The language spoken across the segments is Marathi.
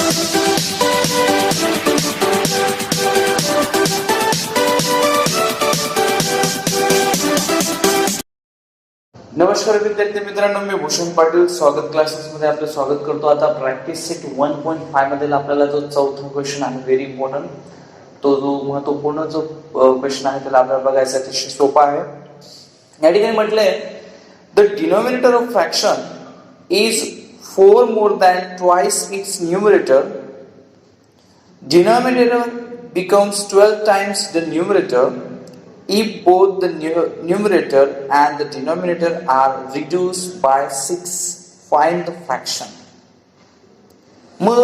नमस्कार विद्यार्थी मित्रांनो, मी भूषण पाटील स्वागत क्लासेस मध्ये आपलं स्वागत करतो. आता प्रॅक्टिस सेट 1.5 मधील आपल्याला जो चौथा क्वेश्चन आहे, व्हेरी इम्पॉर्टंट, तो जो महत्वपूर्ण जो क्वेश्चन आहे त्याला आपल्याला बघायचा अतिशय सोपा आहे. या ठिकाणी म्हटलंय the denominator of fraction is 4 more than twice its numerator. Denominator becomes 12 times the numerator if both the numerator and the denominator are reduced by 6. Find the fraction. मग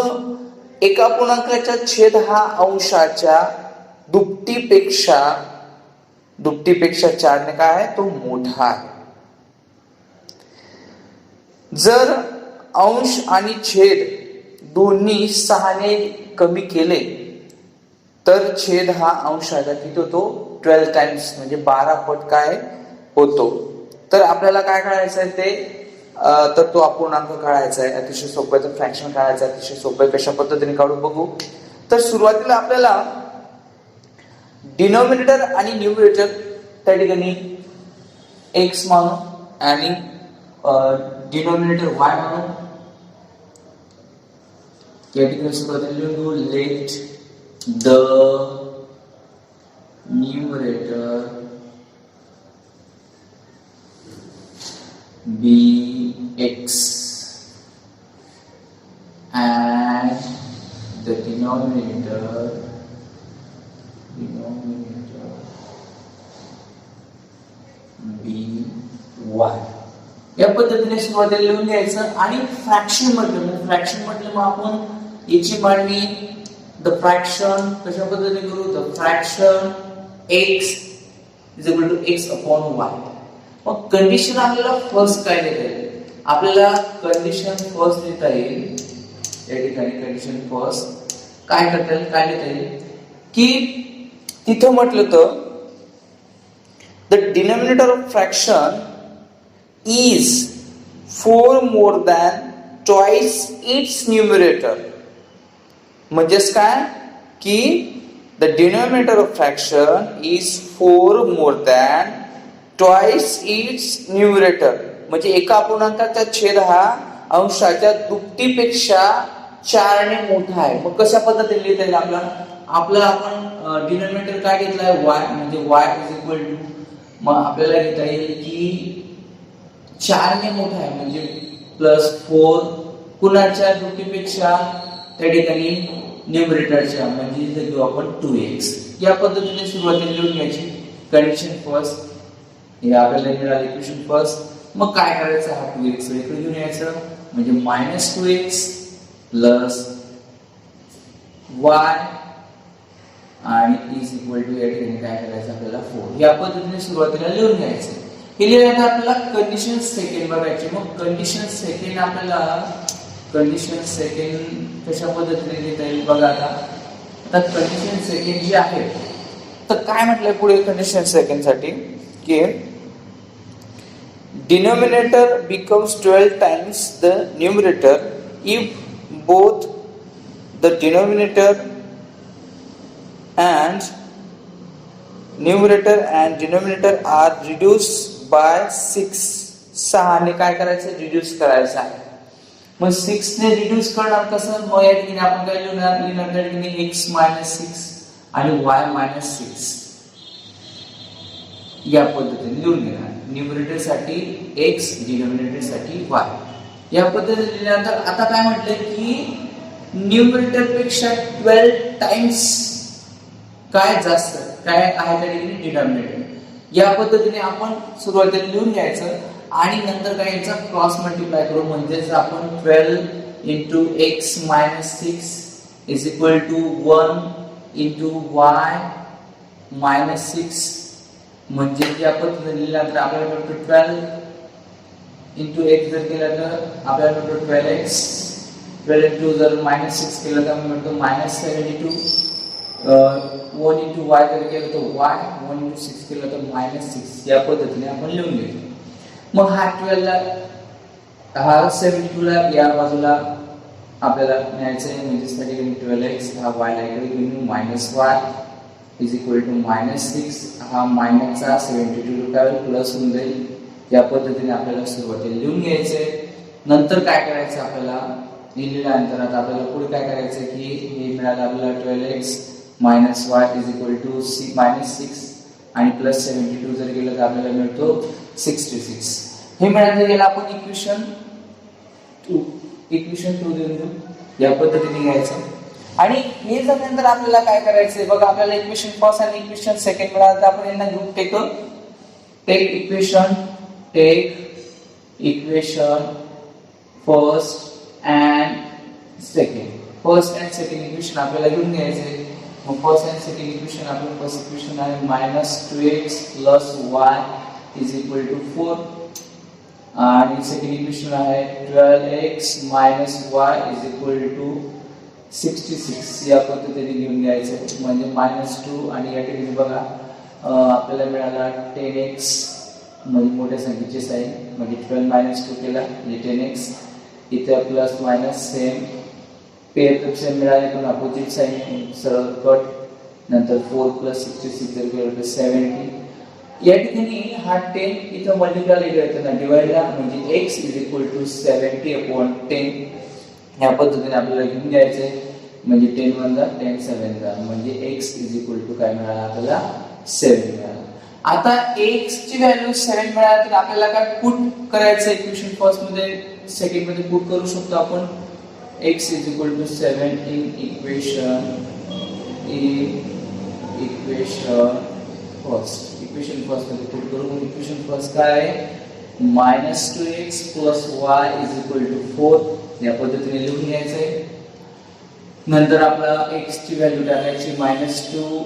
एका पूर्णांकाचा छेद हा अंशाच्या दुपटीपेक्षा 4 ने काय आहे, तो मोठा आहे. जर अंश आणि छेद दोन्ही 6 ने कमी केले तर छेद हा अंशाचा किती होतो, 12 टाइम्स म्हणजे 12 पट काय होतो. तर आपल्याला काय करायचं आहे ते, तर तो अपूर्णांक काढायचा आहे. अतिशय सोपं आहे, फ्रॅक्शन काढायचं आहे. अतिशय सोपं आहे. कशा पद्धतीने काढू बघू. तर सुरुवातीला आपल्याला डिनोमिनेटर आणि न्यूमरेटर त्या ठिकाणी x मानू आणि डिनोमिनेटर y मानू. या ठिकाणी सुरुवातीला लिहून घेऊ, late the numerator be x and the denominator be y. या पद्धतीने सुरुवातीला लिहून घ्यायचं. आणि फ्रॅक्शन म्हटलं मग आपण याची मांडणी the fraction कशा पद्धतीने करू, the fraction x is equal to x upon y. मग कंडिशन आपल्याला फर्स्ट काय देता येईल, आपल्याला कंडिशन फर्स्ट देता येईल. या ठिकाणी कंडिशन फर्स्ट काय करता येईल, काय देता येईल की तिथं म्हटलं तर the denominator of fraction is 4 more than twice its numerator. म्हणजेच काय की the denominator of fraction is 4 more than twice its numerator. म्हणजे एका पूर्णांकाचा छेद हा अंशाच्या दुपटीपेक्षा 4 ने मोठा आहे. मग कशा पद्धतीने लिहिता येईल आपल्याला आपण डिनोमिनेटर काय घेतलाय, y, म्हणजे y इज इक्वल टू, मग आपल्याला घेता येईल की 4 ने मोठा आहे म्हणजे प्लस 4 कुणाच्या दुपटीपेक्षा, त्या ठिकाणी न्यूमरेटरच्या, म्हणजे इथे घेऊ आपण 2x. या पद्धतीने सुरुवातीला लिहून घ्यायची कंडिशन फर्स्ट. हे आपल्याला मिळाले इक्वेशन फर्स्ट. मग काय करायचं, हा 2x इकडे घेऊन यायचं म्हणजे -2x प्लस y आणि इज इक्वल टू, या ठिकाणी काय करायचं आपल्याला 4. या पद्धतीने सुरुवातीला लिहून घ्यायचं. हे लिहिल्यानंतर आपल्याला कंडिशन सेकंड बघायची. मग कंडिशन सेकंड आपल्याला कंडिशन सेकंड कशा पद्धतीने लिहिता येईल बघा. आता कंडिशन सेकंड जी आहे तर काय म्हटलंय पुढे कंडिशन सेकंड साठी की denominator becomes 12 times the numerator if both the denominator and denominator are reduce by 6. 6 ने काय करायचं, रिड्यूस करायचं आहे. मग 6 ने रिड्यूस करणार कसं, मग या ठिकाणी आपण काय लिहिणार त्या ठिकाणी x - 6 आणि y - 6 या पद्धतीने लिहून घेणार. न्यूमरेटर साठी x, डिनोमिनेटर साठी y. या पद्धतीने लिहिल्यानंतर आता काय म्हटलंय की न्यूमरेटर पेक्षा 12 टाइम्स काय जास्त काय आहे त्या ठिकाणी डिनोमिनेटर. या पद्धतीने आपण सुरुवातीला लिहून घ्यायचं आणि नंतर काय याचा क्रॉस मल्टिप्लाय करू. म्हणजेच आपण 12 into x - 6 is equal to 1 into y - 6. म्हणजे या पद्धतीने लिहिल्यानंतर आपल्याला मिळतो 12 into x जर केलं तर आपल्याला मिळतो 12x. 12 into जर -6 केलं तर मिळतो -72. 1 into y जर केलं तर y, 1 into 6 केलं तर -6. या पद्धतीने आपण लिहून घेतो. मग हा 12 ला, हा 72 ला या बाजूला आपल्याला न्यायचं आहे म्हणजे त्यासाठी घेऊन 12x हा y ला इकडे घेऊन -y इज इक्वल टू -6 हा मायनसचा 72 रुपयावर प्लस होऊन जाईल. या पद्धतीने आपल्याला सुरुवातीला लिहून घ्यायचंय. नंतर काय करायचं आपल्याला लिहिल्यानंतर आता आपल्याला पुढे काय करायचं की हे मिळालं आपल्याला 12x -y is equal to -6 आणि प्लस 72 जर केलं तर आपल्याला मिळतो 66. हे मिळालं याला आपण इक्वेशन 2 देऊन देऊ. या पद्धतीने घ्यायचं आणि हे झाल्यानंतर आपल्याला काय करायचंय बघा आपल्याला इक्वेशन फर्स्ट आणि इक्वेशन सेकंड मिळालं तर आपण यांना group take equation first and second equation आपल्याला घेऊन घ्यायचंय. मग फर्स्ट अँड सेकंड इक्वेशन आपलं फर्स्ट इक्वेशन आहे -2x + y is equal to 4 आणि सेकंड इक्वेशन आहे 12x - y is equal to 66. या पद्धतीने घेऊन घ्यायचं म्हणजे -2 आणि या ठिकाणी बघा आपल्याला मिळाला 10x म्हणजे मोठ्या संख्येची साइन म्हणजे 12 - 2 केला म्हणजे 10x इथे plus minus same pair same मिळाले पण अपोजिट साइन सरळ कट. नंतर 4 + 66 जर केलं तर 70. या ठिकाणी हा 10 इथं मल्टिप्लाय करताना डिवाइडला म्हणजे x इज इक्वल टू 70/10. या पद्धतीने आपल्याला घेऊन घ्यायचंय म्हणजे 10 × 10 7 म्हणजे x इज इक्वल टू काय मिळाला आपल्याला 7 मिळाला. आता x ची व्हॅल्यू 7 मिळाली तर आपल्याला काय पुट करायचं इक्वेशन फर्स्ट मध्ये सेकंड मध्ये पुट करू शकतो आपण x is equal to 7 in equation first मध्ये पुट करू. इक्वेशन फर्स्ट काय आहे -2x + y is equal to 4. या पद्धतीने लिहून घ्यायचंय. नंतर आपला x ची व्हॅल्यू टाकायची -2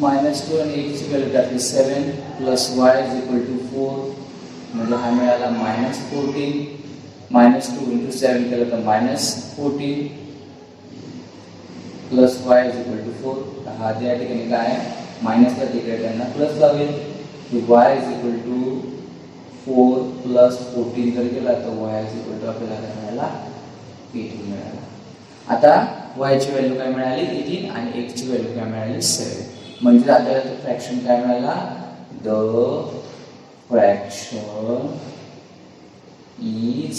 आणि x ची व्हॅल्यू टाकली 7 + y इज इक्वल टू 4 म्हणजे हा मिळाला -14. -2 × 7 केलं तर -14 + y इज इक्वल टू 4. हा त्या ठिकाणी काय मायनसला तिकडे त्यांना प्लस लावेल की y इज इक्वल टू 4 + 14 जर केला तर y इज इक्वल टू आपल्याला काय मिळाला 18 मिळाला. आता y ची व्हॅल्यू काय मिळाली 18 आणि x ची व्हॅल्यू काय मिळाली 7 म्हणजे आपल्याला तो फ्रॅक्शन काय मिळाला द फ्रॅक्शन इज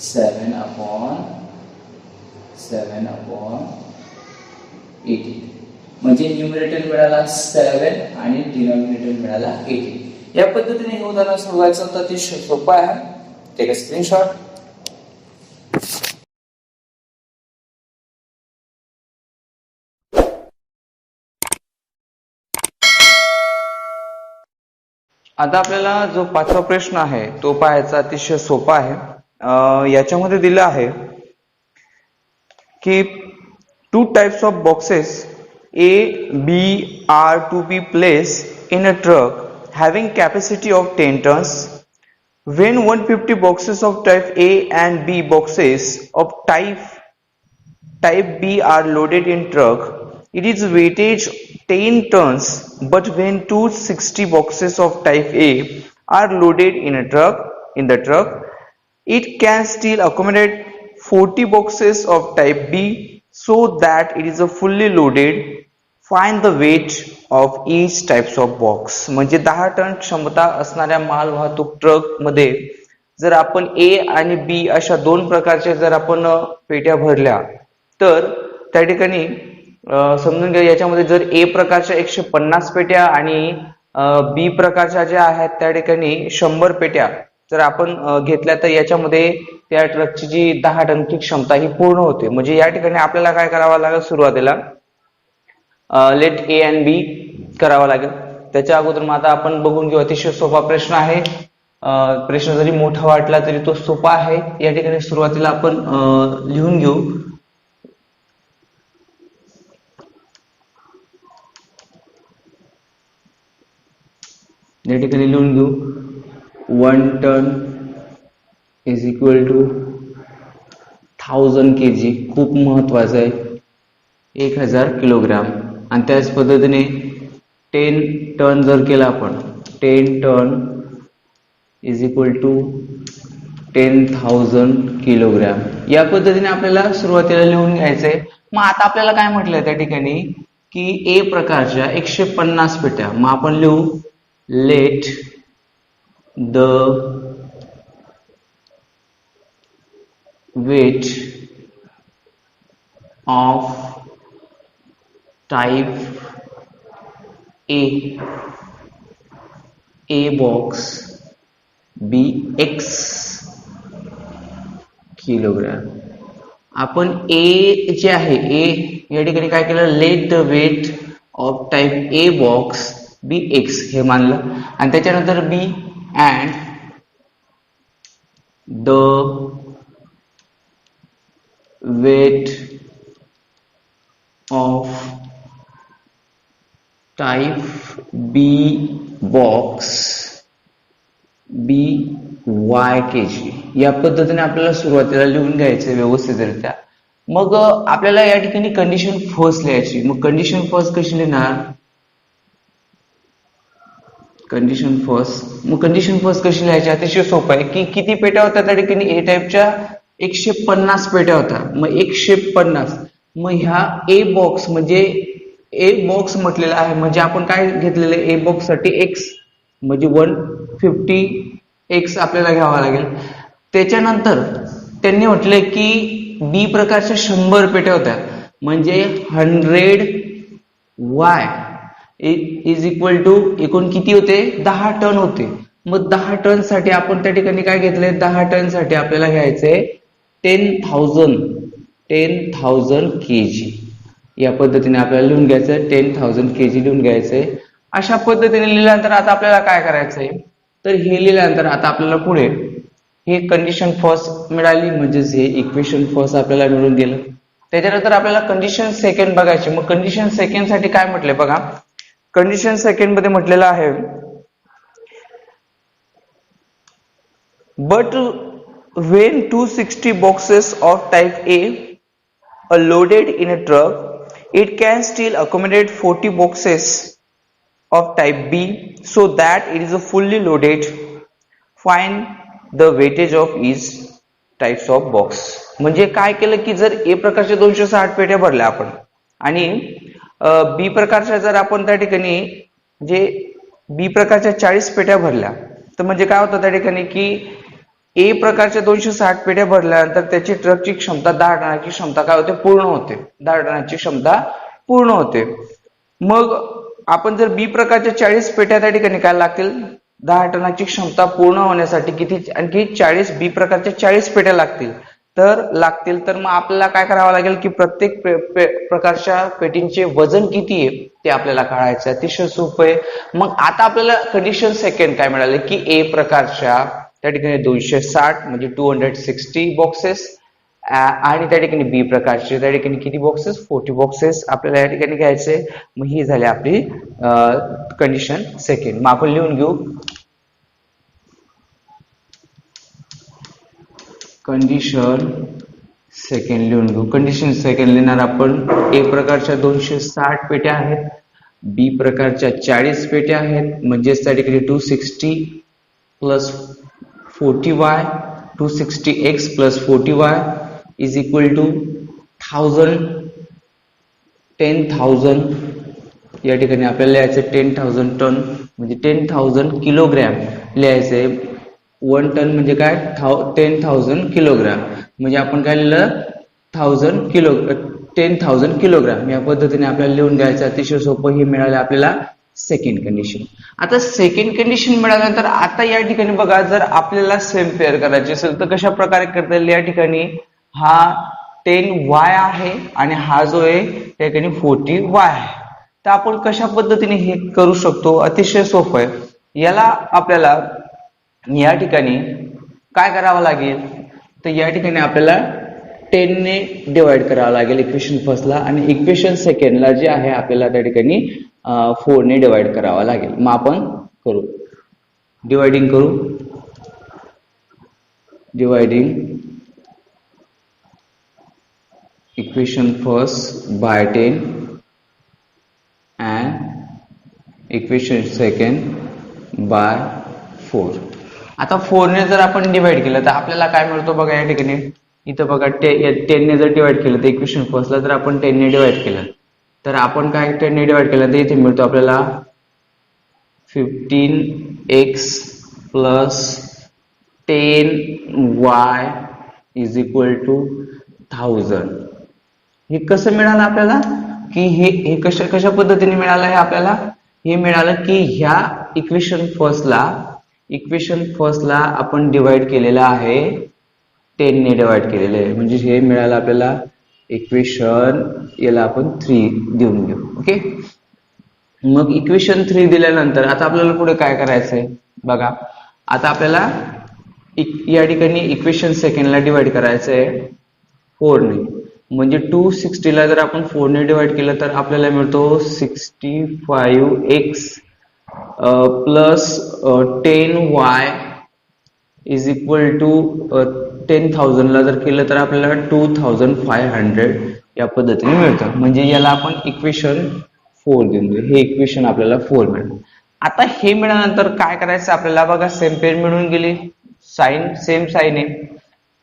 7/18 म्हणजे न्यूमरेटर मिळाला 7 आणि डिनॉमिनेटर मिळाला 18. या पद्धतीने हे उदाहरण सोडवायचं तर अतिशय सोपं आहे. Take a screenshot. आता आपल्याला जो 5वा प्रश्न आहे तो पाहायचा अतिशय सोपा आहे. याच्यामध्ये दिलं आहे की 2 types of boxes A, B are to be placed in a truck having capacity of 10 tons. When 150 boxes of type A and B boxes of type B are loaded in truck, it is weightage 10 tons, but when 260 boxes of type A are loaded in the truck, it can still accommodate 40 boxes of type B so that it is a fully loaded. Find the weight of each types of box. म्हणजे 10 टन क्षमता असणाऱ्या मालवाहतूक ट्रक मध्ये जर आपण A आणि B अशा 2 प्रकारच्या जर आपण पेट्या भरल्या तर त्या ठिकाणी समजून घ्या याच्यामध्ये जर A प्रकारच्या 150 पेट्या आणि B प्रकारच्या ज्या आहेत त्या ठिकाणी 100 पेट्या जर आपण घेतल्या तर याच्यामध्ये त्या ट्रकची जी 10 टनची क्षमता ही पूर्ण होते. म्हणजे या ठिकाणी आपल्याला काय करावं लागेल सुरुवातीला लेट A and B करावा लागेल. त्याच्या अगोदर मग आता आपण बघून घेऊ. अतिशय सोपा प्रश्न आहे. प्रश्न जरी मोठा वाटला तरी तो सोपा आहे. या ठिकाणी सुरुवातीला आपण लिहून घेऊ. या ठिकाणी लिहून घेऊ 1 ton is equal to 1000 kg. खूप महत्वाचं आहे 1000 किलोग्राम. आणि त्याच पद्धतीने 10 टन जर केला आपण 10 ton is equal to 10,000 kilogram. या पद्धतीने आपल्याला सुरुवातीला लिहून घ्यायचंय. मग आता आपल्याला काय म्हटलंय त्या ठिकाणी की ए प्रकारच्या 150 पेट्या. मग आपण लिहू let the weight of type A box be X kilogram. आपण ए जे आहे ए या ठिकाणी काय केलं, let the weight of type A box be X हे मानलं. आणि त्याच्यानंतर B and the weight of type B box B Y kg. या पद्धतीने आपल्याला सुरुवातीला लिहून घ्यायचं व्यवस्थितरित्या. मग आपल्याला या ठिकाणी कंडिशन फर्स्ट लिहायची. मग कंडिशन फर्स्ट कशी लिहिणार, कंडिशन फर्स्ट कशी लिहायची, अतिशय सोपं आहे की किती पेट्या होत्या त्या ठिकाणी ए टाईपच्या 150 पेट्या होत्या. मग 150, मग ह्या ए बॉक्स म्हणजे ए बॉक्स म्हटलेला आहे म्हणजे आपण काय घेतलेलं आहे, ए बॉक्स साठी एक्स म्हणजे 150 एक्स आपल्याला घ्यावा लागेल. त्याच्यानंतर त्यांनी म्हटले की बी प्रकारच्या 100 पेट्या होत्या म्हणजे 100 वाय इज इक्वल टू एकूण किती होते, 10 टन होते. मग 10 टन साठी आपण त्या ठिकाणी काय घेतलंय, 10 टन साठी आपल्याला घ्यायचंय 10,000 kg. या पद्धतीने आपल्याला लिहून घ्यायचं 10,000 kg लिहून घ्यायचंय. अशा पद्धतीने लिहिल्यानंतर आता आपल्याला काय करायचंय, तर हे लिहिल्यानंतर आता आपल्याला पुढे हे कंडिशन फर्स्ट मिळाली म्हणजेच हे इक्वेशन फर्स्ट आपल्याला मिळून गेलं. त्याच्यानंतर आपल्याला कंडिशन सेकंड बघायची. मग कंडिशन सेकंड साठी काय म्हटलंय बघा, कंडिशन सेकंड मध्ये म्हटलेलं आहे but when 260 boxes of type A are loaded in a truck, it can still accommodate 40 boxes of type B so that it is fully loaded. Find the weightage of each types of box. म्हणजे काय केलं की जर ए प्रकारच्या 260 पेट्या भरल्या आपण आणि बी प्रकारच्या जर आपण त्या ठिकाणी जे बी प्रकारच्या 40 पेट्या भरल्या तर म्हणजे काय होतं त्या ठिकाणी की ए प्रकारच्या 260 पेट्या भरल्यानंतर त्याची ट्रकची क्षमता 10 टनाची क्षमता काय होते, पूर्ण होते. 10 टनाची क्षमता पूर्ण होते. मग आपण जर बी प्रकारच्या 40 पेट्या त्या ठिकाणी काय लागतील, 10 टनाची क्षमता पूर्ण होण्यासाठी किती आणखी 40 बी प्रकारच्या 40 पेट्या लागतील. तर मग आपल्याला काय करावं लागेल की प्रत्येक प्रकारच्या पेटींचे वजन किती आहे ते आपल्याला काढायचं. अतिशय सोपं आहे. मग आता आपल्याला कंडिशन सेकंड काय मिळाले की ए प्रकारच्या त्या ठिकाणी 260 म्हणजे 260 बॉक्सेस आणि त्या ठिकाणी बी प्रकारचे त्या ठिकाणी किती बॉक्सेस, 40 बॉक्सेस आपल्याला या ठिकाणी घ्यायचे. मग ही झाली आपली कंडिशन सेकंड. मग आपण लिहून घेऊ कंडिशन सेकंड लिहून घेऊ. कंडिशन सेकंड लिहिणार आपण ए प्रकारच्या 260 पेट्या आहेत, बी प्रकारच्या 40 पेट्या आहेत म्हणजेच त्या ठिकाणी 260 plus 40y 260x plus 40y is equal to 10,000 या ठिकाणी आपल्याला लिहायचं 10,000 टन म्हणजे 10,000 किलोग्रॅम लिहायचंय. 1 टन म्हणजे काय 10,000 किलोग्रॅम म्हणजे आपण काय लिहिलं 10,000 किलोग्रॅम. या पद्धतीने आपल्याला लिहून घ्यायचं. अतिशय सोपं. हे मिळालं आपल्याला सेकंड कंडिशन. आता सेकंड कंडिशन मिळाल्यानंतर आता या ठिकाणी बघा जर आपल्याला सेम पेअर करायची असेल तर कशा प्रकारे करता येईल. या ठिकाणी हा 10y आहे आणि हा जो आहे त्या ठिकाणी 40y आहे. तर आपण कशा पद्धतीने हे करू शकतो, अतिशय सोपं आहे. याला आपल्याला या ठिकाणी काय करावं लागेल तर या ठिकाणी आपल्याला 10 ने डिवाइड करावं लागेल इक्वेशन फर्स्टला आणि इक्वेशन सेकंडला जे आहे आपल्याला त्या ठिकाणी 4 ने डिवाइड करावा लागेल. मग आपण करू dividing equation first by 10 and equation second by 4. आता 4 ने जर आपण डिवाइड केलं तर आपल्याला काय मिळतो बघा या ठिकाणी. इथं बघा 10 ने जर डिवाइड केलं तर इक्वेशन फर्स्टला जर आपण 10 ने डिवाइड केलं तर आपण काय 10 ने डिवाइड केलं तर इथे मिळतो आपल्याला 15x plus 10y is equal to 1000. हे कसं मिळालं आपल्याला की हे कशा पद्धतीने मिळालं आहे आपल्याला. हे मिळालं की ह्या इक्वेशन फर्स्टला आपण डिवाइड केलेलं आहे 10 ने डिवाइड केलेलं आहे म्हणजे हे मिळालं आपल्याला इक्वेशन. याला आपण 3 देऊन घेऊ. ओके. मग इक्वेशन 3 दिल्यानंतर आता आपल्याला पुढे काय करायचंय बघा. आता आपल्याला या ठिकाणी इक्वेशन सेकंडला डिवाइड करायचंय 4 ने. म्हणजे 260 ला जर आपण 4 ने डिवाइड केलं तर आपल्याला मिळतो 65x plus 10y is equal to 10,000 ला जर केलं तर आपल्याला 2500 या पद्धतीने मिळतं. म्हणजे याला आपण इक्वेशन 4 देऊन देऊ. हे इक्वेशन आपल्याला 4 मिळालं. आता हे मिळाल्यानंतर काय करायचं आपल्याला बघा. सेम पेन मिळून गेली, साइन सेम साइन आहे.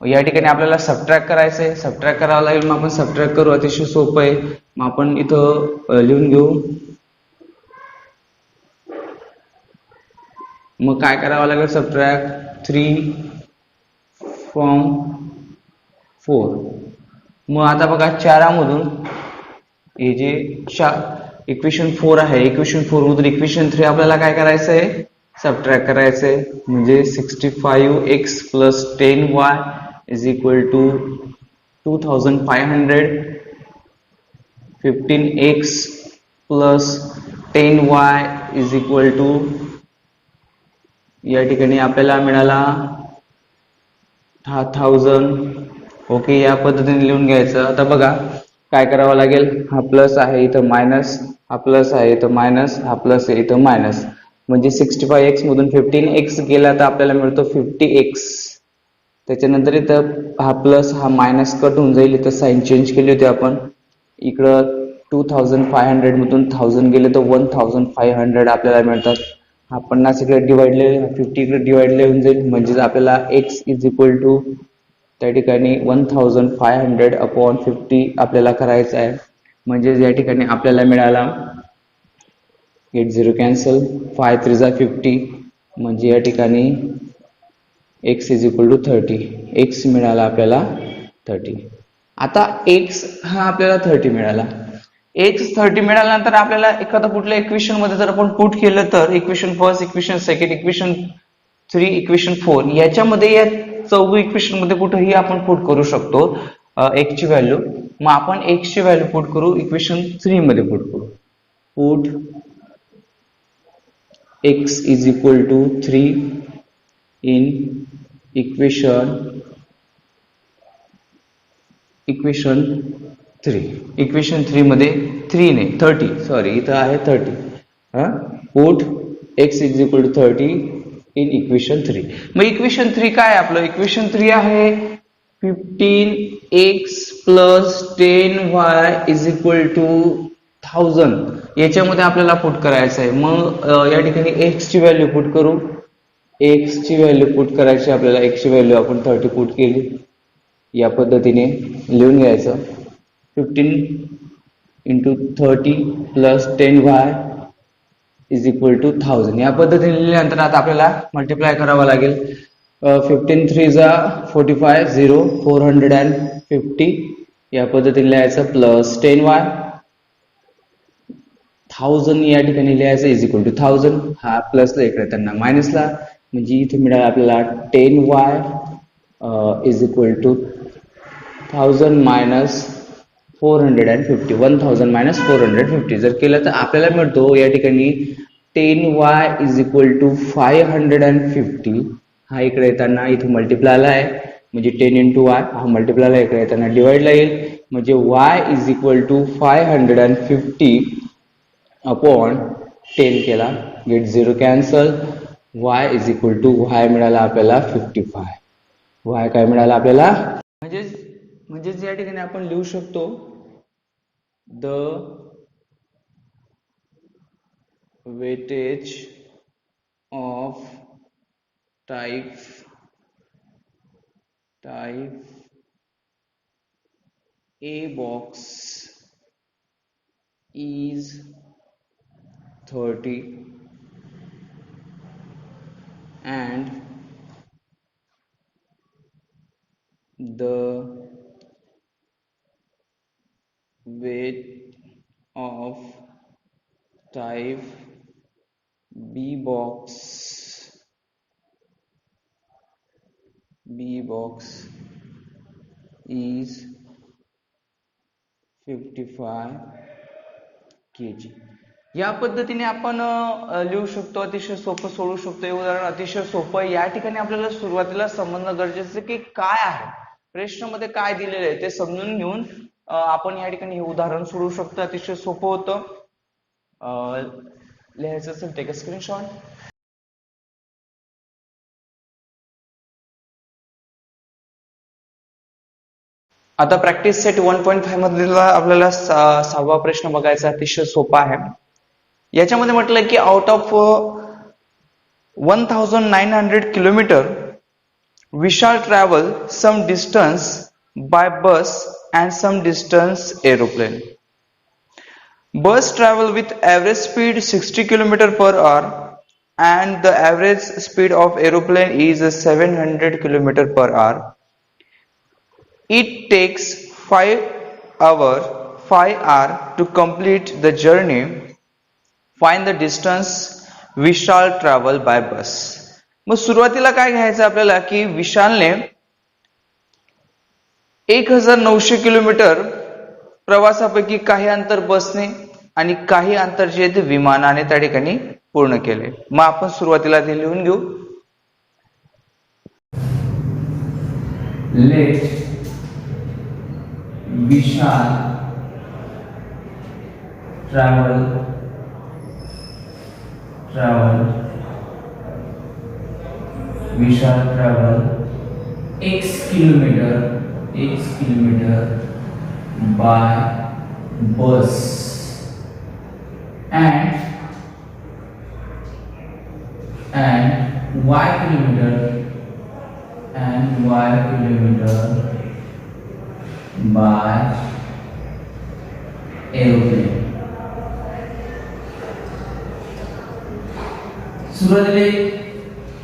या ठिकाणी आपल्याला सबट्रॅक्ट करायचंय. सबट्रॅक्ट करावं लागेल. मग आपण सबट्रॅक्ट करू. अतिशय सोपं आहे. मग आपण इथं लिहून घेऊ. मग काय करावं लागेल. Subtract 3 from 4. मग आता बघा 4 मधून हे जे इक्वेशन 4 आहे, इक्वेशन 4 मधून इक्वेशन 3 आपल्याला काय करायचंय सबट्रॅक्ट करायचंय. म्हणजे 65x plus 10y is equal to 2500. 15x plus 10y is equal to या ठिकाणी आपल्याला मिळाला 1000. ओके. या पद्धतीने लिहून घ्यायचं. आता बघा काय करावं लागेल. हा प्लस आहे इथं मायनस, हा प्लस आहे इथं मायनस, हा प्लस आहे इथं मायनस. म्हणजे 65x मधून 15x गेला तर आपल्याला मिळतो 50x. त्याच्यानंतर इथं हा प्लस हा मायनस कट होऊन जाईल. इथं साइन चेंज केली होती आपण. इकडं 2500 मधून 1000 गेले तर 1500 आपल्याला मिळतात. हा 50 इकडे डिवाइडले 50 इकडे डिवाइडले होऊन जाईल. म्हणजेच आपल्याला x इज इक्वल टू त्या ठिकाणी 1500 अपॉन 50 आपल्याला करायचं आहे. म्हणजेच या ठिकाणी आपल्याला मिळाला 80 कॅन्सल, 5 3 जा 50. म्हणजे या ठिकाणी x is equal to 30. x मिळाला आपल्याला 30. आता x हा आपल्याला 30 मिळाला. x 30 मिळाल्यानंतर आपल्याला एखादा कुठल्या इक्वेशन मध्ये जर आपण पुट केलं तर equation first, equation second, equation 3, equation 4 याच्यामध्ये या चौघ इक्वेशन मध्ये कुठेही आपण पुट करू शकतो x ची व्हॅल्यू. मग आपण x ची व्हॅल्यू पुट करू इक्वेशन 3 मध्ये पुट करू. Put x is equal to 3 in equation 3. Equation 3 मध्ये 3 ने 30 सॉरी इथं आहे 30. Put x is equal to 30 in equation 3. मग इक्वेशन 3 काय आहे आपलं. इक्वेशन 3 आहे 15x plus 10y is equal to 1000. याच्यामध्ये आपल्याला पुट करायचं आहे. मग या ठिकाणी x ची व्हॅल्यू पुट करू. x ची व्हॅल्यू पुट करायची आपल्याला. x ची व्हॅल्यू आपण 30 पुट केली. या पद्धतीने लिहून घ्यायचं. 15 into 30 plus 10y is equal to 1000. या पद्धतीने लिहिल्यानंतर आता आपल्याला मल्टिप्लाय करावं लागेल. 15 3 जा 45 0 450 या पद्धतीने लिहायचं प्लस 10y 1000 या ठिकाणी लिहायचं इज इक्वल टू 1000. हा प्लसला इकडे त्यांना मायनसला. म्हणजे इथे मिळालं आपल्याला 10y is equal to 1000 minus 450. 1000 minus 450 जर केलं तर आपल्याला मिळतो या ठिकाणी 10y इज इक्वल टू 550. हा इकडे येताना इथे मल्टिप्लायला आहे. म्हणजे 10 इंटू y हा मल्टिप्लायला इकडे येताना डिवाइडला येईल. म्हणजे y is equal to 550 upon 10 केला. Get 0 cancel. y is equal to y मिळाला आपल्याला 55. y काय मिळाला आपल्याला म्हणजेच या ठिकाणी आपण लिहू शकतो the weightage of type A box is 30 and the weight of type B box is 55 kg. या पद्धतीने आपण लिहू शकतो, अतिशय सोपं सोडू शकतो. हे उदाहरण अतिशय सोपं आहे. या ठिकाणी आपल्याला सुरुवातीला समजणं गरजेचं की काय आहे, प्रश्नामध्ये काय दिलेलं आहे ते समजून घेऊन आपण या ठिकाणी हे उदाहरण सोडू शकतो. अतिशय सोपं होतं. लिहायचं असेल टेक अ स्क्रीनशॉट. आता प्रॅक्टिस सेट 1.5 मधला आपल्याला 6वा प्रश्न बघायचा. अतिशय सोपा आहे. याच्यामध्ये म्हटलं की out of 1900 kilometre we shall travel some distance by bus and some distance aeroplane. Bus travel with average speed 60 km per hour and the average speed of aeroplane is 700 km per hour. It takes 5 hours to complete the journey. Find the distance we shall travel by bus. मग सुरुवातीला काय घ्यायचं आपल्याला की विशालने 1900 किलोमीटर प्रवासापैकी काही अंतर बसने आणि काही अंतर जे ते विमानाने त्या ठिकाणी पूर्ण केले. मग आपण सुरुवातीला ते लिहून घेऊ. Let Vishal travel we shall travel x kilometer by bus and y kilometer by aeroplane. सुरुवातीला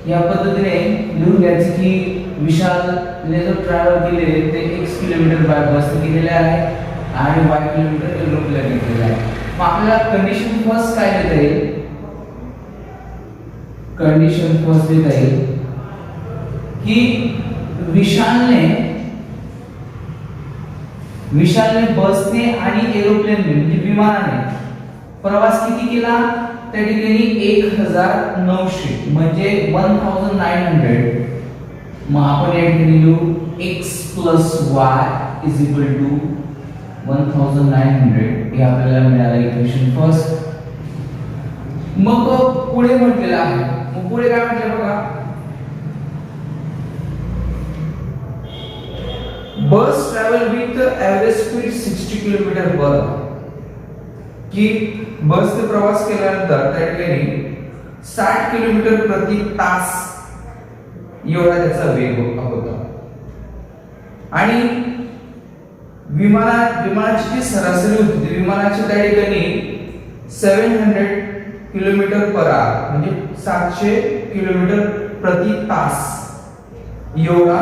या पद्धतीने लिहून घ्यायचं की विशालने जो ट्रॅव्हल केले ते x किलोमीटर बाय बस केलेले आहे आणि y किलोमीटर एरोप्लेन केलेले आहे. मग आपल्याला कंडिशन फर्स्ट काय देता येईल? कंडिशन फर्स्ट देता येईल की विशालने बसने आणि एरोप्लेनने म्हणजे विमानाने प्रवास किती केला? त्या ठिकाणी 1900 म्हणजे 1900. मग आपण या ठिकाणी लिहू x plus y is equal to 1900. हे आपल्याला मिळालं इक्वेशन फर्स्ट. मग पुढे म्हटलेलं आहे. मग पुढे काय म्हटलं बघा, bus travel with average speed 60 kilometre per hour. की बसने प्रवास केल्यानंतर त्या ठिकाणी 60 किलोमीटर प्रति तास एवढा त्याचा वेग होता. आणि विमानाची जी सरासरी होती विमानाची त्या ठिकाणी 700 किलोमीटर पर आवर म्हणजे 700 किलोमीटर प्रति तास एवढा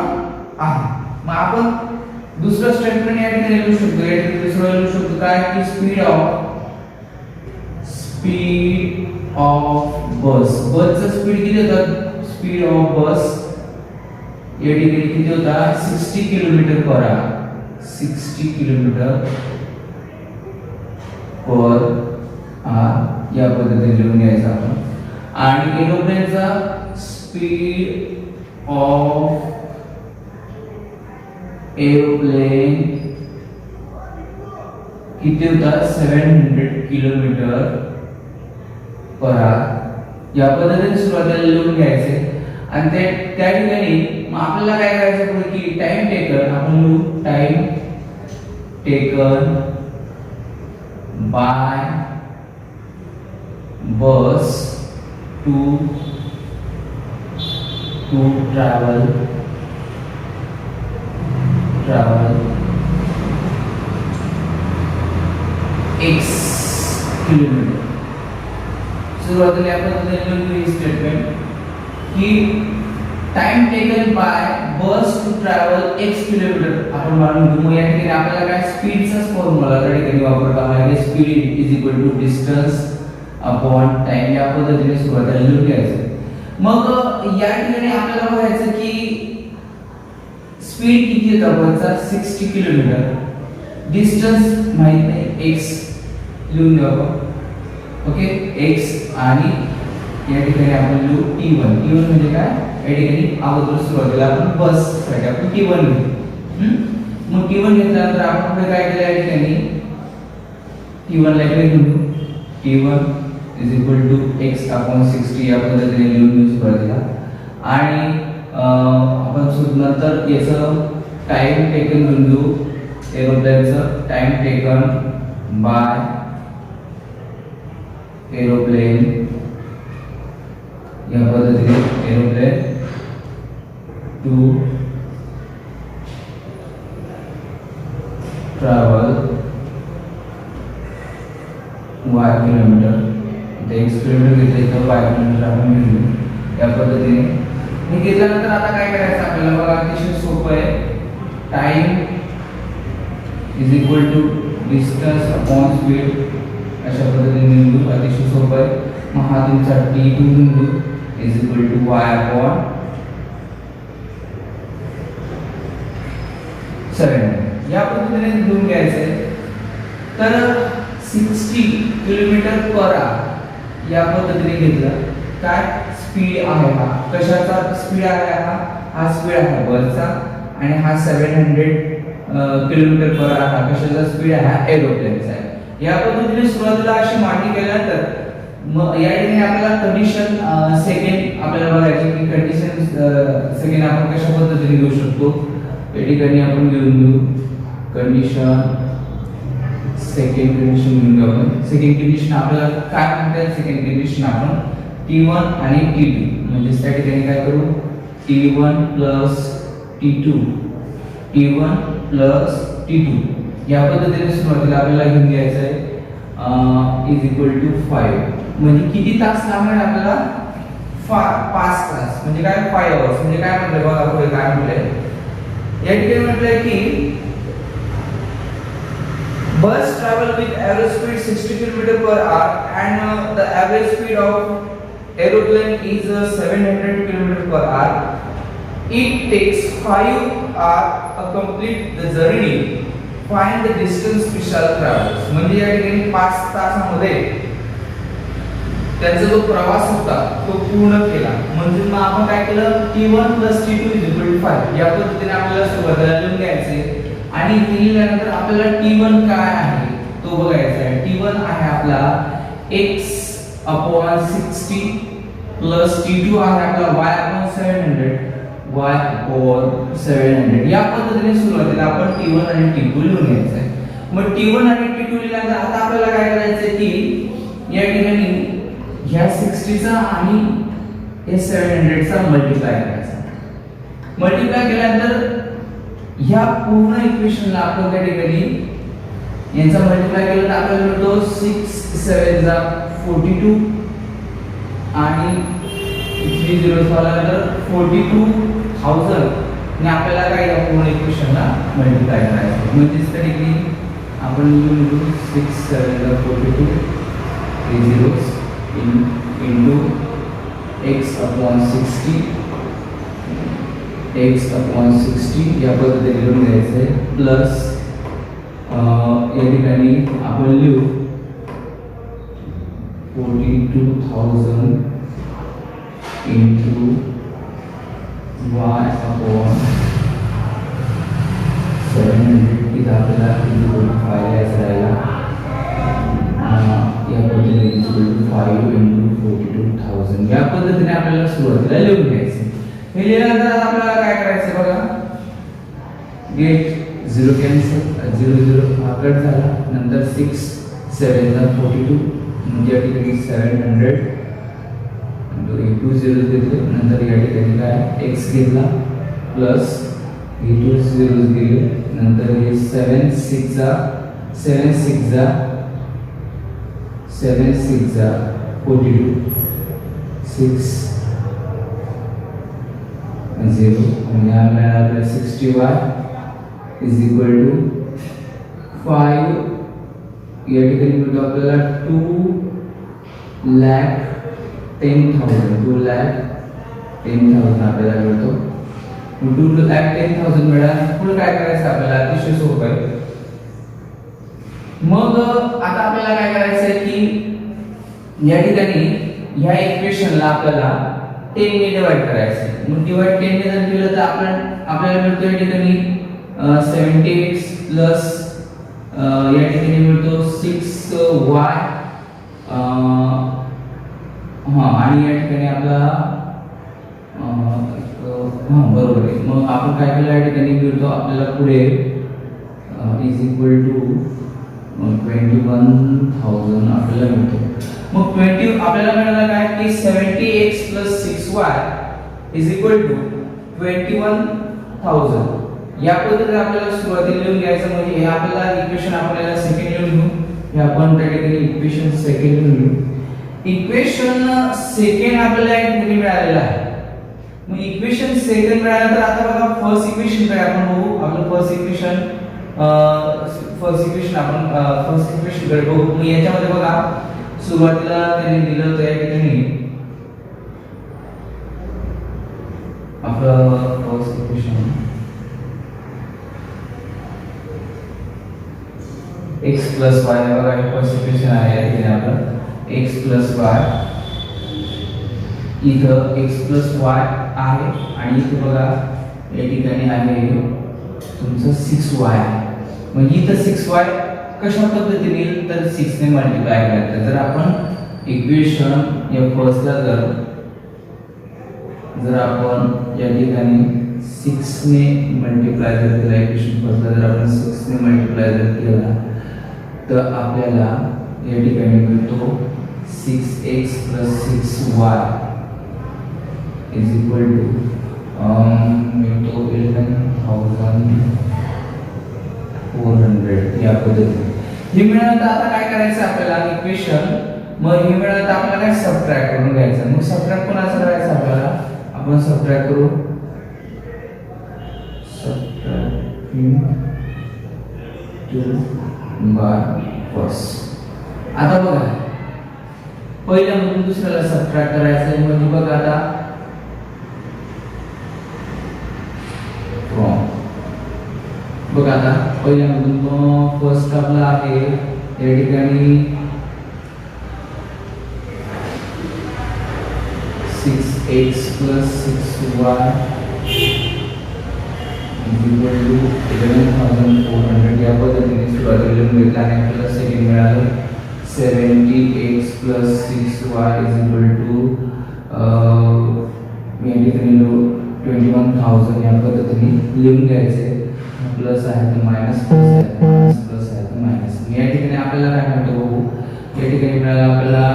आहे. मग आपण दुसरं स्टेटमेंट या ठिकाणी लिहू शकतो. या ठिकाणी दुसरं लिहू शकतो काय की स्पीड ऑफ बसचं स्पीड किती होतं? स्पीड ऑफ बस या ठिकाणी किती होता? 60 किलोमीटर पर आवर. 60 किलोमीटर पर आवर या पद्धतीने लिहून घ्यायचं आपण. आणि एरोप्लेनचा स्पीड ऑफ एरोप्लेन किती होता? 700 किलोमीटर पर आवर. या पद्धतीने सुरुवातीला लिहून घ्यायचे. आणि त्या ठिकाणी मग आपल्याला काय करायचं पुढे की टाइम टेकन आपण लिहू time taken by bus to to travel x kilometre. सुरुवातीला आपण लिहिलं स्टेटमेंट की time taken by bus to travel x kilometre आपण मानून घेऊ. मग या ठिकाणी आपल्याला काय स्पीडचाच फॉर्म्युला त्या ठिकाणी वापरता आहे. Speed is equal to distance upon time. या पद्धतीने सुरुवातीला लिहून घ्यायचं. मग या ठिकाणी आपल्याला बघायचं की स्पीड किती येतं बसचा 60 किलोमीटर. डिस्टन्स माहित नाही x लिहून घेऊ आपण. ओके x आणि या ठिकाणी आपण लिहू t1. t1 म्हणजे काय या ठिकाणी अगोदर सुरुवातीला आपण बस साठी आपण t1 घेऊ. मग t1 घेतल्यानंतर आपण पुढे काय केलं या ठिकाणी t1 ला इकडे घेऊ. t1 is equal to x upon 60 या पद्धतीने लिहून घेऊ सुरुवातीला. आणि आपण नंतर याचं टाइम टेकन घेऊन घेऊ. एरोप्लेनचं टाइम टेकन बाय एरोप्लेन या पद्धतीने aeroplane to travel y kilometre. x kilometre घेतले तर y किलोमीटर आपण घेऊ. या पद्धतीने हे घेतल्यानंतर आता काय करायचं आपल्याला बघा अतिशय सोपं आहे. Time is equal to distance upon speed अशा पद्धतीने लिहू. अतिशय सोपं आहे. मग हा तुमचा t2 बिंदू is equal to y upon 7. या पद्धतीने लिहून घ्यायचे. तर 60 किलोमीटर पर आवर या पद्धतीने घेतलं. काय स्पीड आहे हा कशाचा स्पीड आहे हा स्पीड आहे बसचा. आणि हा 700 किलोमीटर पर आवर हा कशाचा स्पीड आहे हा एरोप्लेनचा आहे. या पद्धतीने सुरुवातीला अशी मांडणी केल्यानंतर मग या ठिकाणी आपल्याला कंडिशन सेकंड आपल्याला बघायची की कंडिशन सेकंड आपण कशा पद्धतीने घेऊ शकतो. या ठिकाणी आपण घेऊन घेऊ कंडिशन सेकंड कंडिशन घेऊन घेऊ आपण. सेकंड कंडिशन आपल्याला काय म्हणतात सेकंड कंडिशन आपण t1 आणि t2 म्हणजे त्या ठिकाणी काय करू t1 plus t2 t1 plus t2 या पद्धतीने सुरुवातीला आपल्याला घेऊन घ्यायचं आहे इज इक्वल टू 5. म्हणजे किती तास लागणार आपल्याला 5 तास. म्हणजे काय 5 आवर्स. म्हणजे काय म्हटलं बघा पुढे काय म्हटलंय या ठिकाणी म्हटलंय की बस travel with average speed 60 km per hour and the average speed of aeroplane is 700 km per hour. It takes 5 hours to complete the journey. Find the distance we shall travel. म्हणजे या ठिकाणी 5 तासामध्ये त्यांचा जो प्रवास होता तो पूर्ण केला. म्हणजे मग आपण काय केलं t1 t2 5 या पद्धतीने आपल्याला सुरुवातीला लिहून घ्यायचे. आणि लिहिल्यानंतर आपल्याला t1 काय आहे तो बघायचा आहे. t1 आहे आपला x upon 60 प्लस t2 आहे आपला y upon 700 y upon 700. या पद्धतीने सुरुवातीला आपण t1 आणि t2 लिहून घ्यायचं आहे. मग t1 आणि t2 लिहिल्यानंतर आता आपल्याला काय करायचं आहे की या ठिकाणी ह्या 60 चा आणि हे 700 चा मल्टिप्लाय करायचा. मल्टिप्लाय केल्यानंतर ह्या पूर्ण इक्वेशनला आपण त्या ठिकाणी यांचा मल्टिप्लाय केला तर आपल्याला मिळतो 6 7 चा 42 आणि 3 zeros वाला तर 42000 ने आपल्याला काय या पूर्ण इक्वेशनला मल्टिप्लाय करायचं. म्हणजे त्या ठिकाणी आपण लिहू 6 7 चा 42 3 zeros into x upon 60 x upon 60 या पद्धतीने लिहून घ्यायचे प्लस या ठिकाणी आपण लिहू 42000 into y upon 700 इथं आपल्याला 5 यायचं राहिला. या पद्धतीने 5 into 42000 या पद्धतीने आपल्याला सुरुवातीला लिहून घ्यायचं. हे लिहिल्यानंतर आपल्याला काय करायचं बघा गेट 0 कॅन्सल 0 0 हा कट झाला. नंतर 6 7 चा 42 म्हणजे या ठिकाणी 700 हे 2 झिरो घेतले, नंतर या ठिकाणी काय एक्स घेतला प्लस हे 2 झिरो गेले, नंतर हे 7 6 जा 42 6 0 आणि हा मिळाला आपल्याला 60y इज इक्वल टू 5 या ठिकाणी मिळतो आपल्याला 2,10,000 आपल्याला मिळतो. 2,10,000 मिळाला. पुढे काय करायचं आपल्याला अतिशय सोपं आहे. मग आता आपल्याला काय करायचं आहे की या ठिकाणी ह्या इक्वेशनला आपल्याला 10 ने डिवाइड करायचं आहे. मग डिवाइड 10 ने जर केलं तर आपल्याला मिळतो या ठिकाणी 78 प्लस या ठिकाणी मिळतो 6y आणि या ठिकाणी आपला बरोबर आहे. मग आपण काय केलं या ठिकाणी मिळतो आपल्याला पुढे इज इक्वल टू 21,000 आपल्याला मिळतो. मग 20 आपल्याला मिळालं काय की 70x plus 6y is equal to 21,000. या पद्धतीने आपल्याला सुरुवातीला लिहून घ्यायचं. म्हणजे हे आपल्याला इक्वेशन आपल्याला सेकंड लिहून घेऊ. हे आपण त्या ठिकाणी इक्वेशन सेकंड लिहून घेऊ. इक्वेशन सेकंड आपल्याला या ठिकाणी मिळालेलं आहे. मग इक्वेशन सेकंड मिळालं तर आता बघा फर्स्ट इक्वेशन काय आपण बघू. आपलं फर्स्ट इक्वेशन कडे बघू. मग याच्यामध्ये बघा सुरुवातीला त्यांनी दिलं होतं या ठिकाणी आपलं first equation x plus y बघा हे फर्स्ट इक्वेशन आहे या ठिकाणी आपलं x plus y इथं x plus y आहे आणि इथे बघा या ठिकाणी आहे तुमचं 6y. म्हणजे इथं 6y कशा पद्धतीने येईल तर 6 ने मल्टिप्लाय करायचं. जर आपण इक्वेशन या फर्स्टला जर आपण या ठिकाणी 6 ने मल्टिप्लाय जर केला, इक्वेशन फर्स्टला जर आपण 6 ने मल्टिप्लाय जर केला तर आपल्याला या ठिकाणी मिळतो 6x plus 6y is equal to मिळतो 11,400 या पद्धतीने. हे मिळालं तर आता काय करायचं आपल्याला इक्वेशन. मग हे मिळालं तर आपल्याला काय सबट्रॅक्ट करून घ्यायचं. मग सबट्रॅक्ट कोणाचं करायचं आपल्याला आपण सबट्रॅक्ट करू. Subtracting 2 by first. आता बघा पहिल्यामधून दुसऱ्याला सबट्रॅक्ट करायचं आहे. म्हणजे बघा आता बघा आता पहिल्यामधून फर्स्ट आपला आहे या ठिकाणी 6x plus 6y equal to 11,400 या पद्धतीने सुरुवातीला लिहून घेतला. आणि आपल्याला सेकंड मिळालं 70x plus 6y is equal to या ठिकाणी 21,000 या पद्धतीने लिहून घ्यायचे. प्लस आहे तर मायनस, प्लस आहे तर मायनस. या ठिकाणी आपल्याला काय मिळतं बघू. या ठिकाणी मिळालं आपल्याला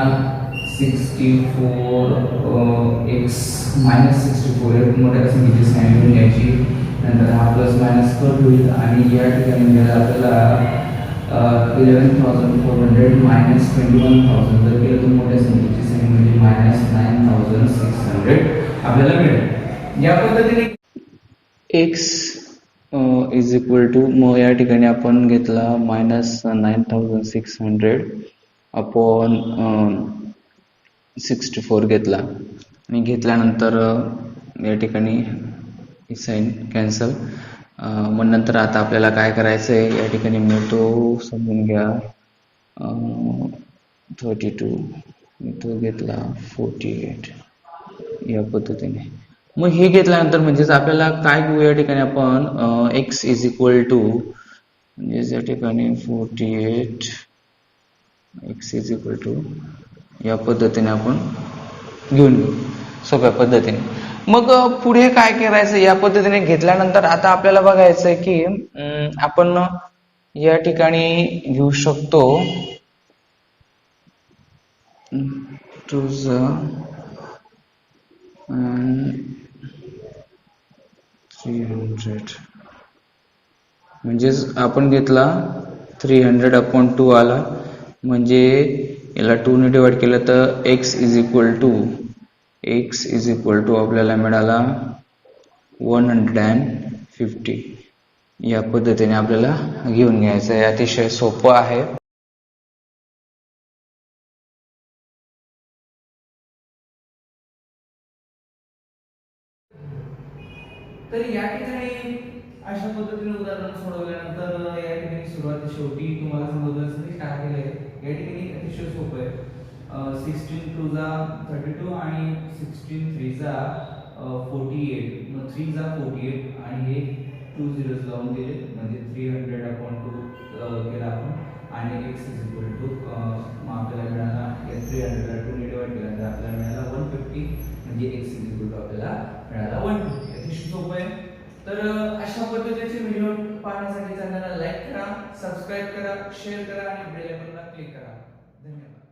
64x मायनस 64 हे मोठ्या संख्येची साइन लिहून घ्यायची. नंतर हा प्लस मायनस कट होईल आणि या ठिकाणी मिळालं आपल्याला 11,400 मायनस 21,000 जर केलं तर मोठ्या संख्येची साइन म्हणजे मायनस 9,600 आपल्याला मिळेल. या पद्धतीने x इज इक्वल टू, मग या ठिकाणी आपण घेतला मायनस 9,600 अपॉन 64 घेतला. आणि घेतल्यानंतर या ठिकाणी साइन कॅन्सल. मग नंतर आता आपल्याला काय करायचं आहे या ठिकाणी मिळतो समजून घ्या 32 तो घेतला 48 या पद्धतीने. मग हे घेतल्यानंतर म्हणजेच आपल्याला काय घेऊ या ठिकाणी आपण x इज इक्वल टू म्हणजे या ठिकाणी 48 x इज इक्वल टू या पद्धतीने आपण घेऊन घेऊ सोप्या पद्धतीने. मग पुढे काय करायचं या पद्धतीने घेतल्यानंतर आता आपल्याला बघायचं आहे की आपण या ठिकाणी घेऊ शकतो 300 म्हणजेच आपण घेतला 300/2 आला, म्हणजे याला 2 ने डिवाइड केलं तर x इज इक्वल टू आपल्याला मिळाला 150. या पद्धतीने आपल्याला घेऊन घ्यायचं आहे. अतिशय सोपं आहे. तर या ठिकाणी अशा पद्धतीने उदाहरण सोडवल्यानंतर या ठिकाणी सुरुवाती शेवटी तुम्हाला समजलं असेल की काय केलंय. या ठिकाणी अतिशय सोपं आहे. 16 2 जा 32 आणि 16 3 जा 48. मग 3 जा 48 आणि हे 2 zeros लावून दिले, म्हणजे 300/2 केला आपण. आणि x इज इक्वल टू मग आपल्याला मिळाला, या 300 ला 2 ने डिवाइड केल्यानंतर आपल्याला मिळाला 150, म्हणजे x इज इक्वल टू आपल्याला मिळाला 150. अतिशय सोपं आहे. तर अशा पद्धतीचे व्हिडिओ पाहण्यासाठी चॅनलला लाईक करा, सबस्क्राईब करा, शेअर करा आणि बेल आयकॉनला क्लिक करा. धन्यवाद.